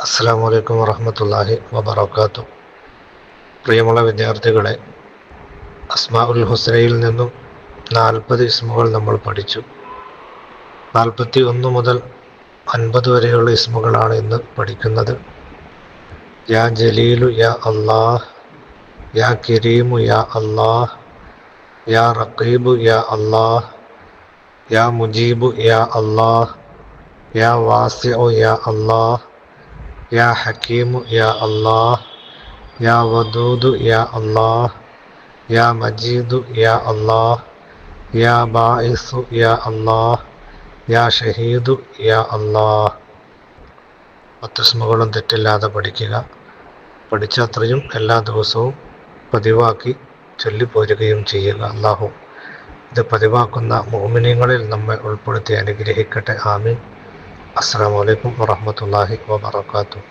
അസ്സലാമു അലൈക്കും വറഹ്മത്തുള്ളാഹി വബറകാതുഹു. പ്രിയമുള്ള വിദ്യാർത്ഥികളെ, അസ്മാഉൽ ഹുസ്നയിൽ നിന്നും 40 ഇസ്മുകൾ നമ്മൾ പഠിച്ചു. 41 മുതൽ 50 വരെയുള്ള ഇസ്മുകളാണ് ഇന്ന് പഠിക്കുന്നത്. യാ ജലീലു യാ അല്ലാഹ്, യാ കരീമു യാ അല്ലാഹ്, യാ റഖീബു യാ അല്ലാഹ്, യാ മുജീബു യാ അല്ലാഹ്, യാ വാസിഉ യാ അല്ലാഹ്, യാ ഹക്കീമു യാ അല്ലാഹ്, യാ വദൂദു യാ അല്ലാഹ്, യാ മജീദു യാ അല്ലാഹ്, യാ ബാഇസു യാ അല്ലാഹ്, യാ ഷഹീദു യാ അല്ലാഹ്. 10 ഇസ്മുകളും തെറ്റില്ലാതെ പഠിക്കുക. പഠിച്ച അത്രയും എല്ലാ ദിവസവും പതിവാക്കി ചൊല്ലിപ്പോരുകയും ചെയ്യുക. അല്ലാഹു ഇത് പതിവാക്കുന്ന മുഅ്മിനീങ്ങളിൽ നമ്മെ ഉൾപ്പെടുത്തി അനുഗ്രഹിക്കട്ടെ. ആമീൻ. അസ്സലാമു അലൈക്കും വറഹ്മത്തുള്ളാഹി വബറകാതുഹു.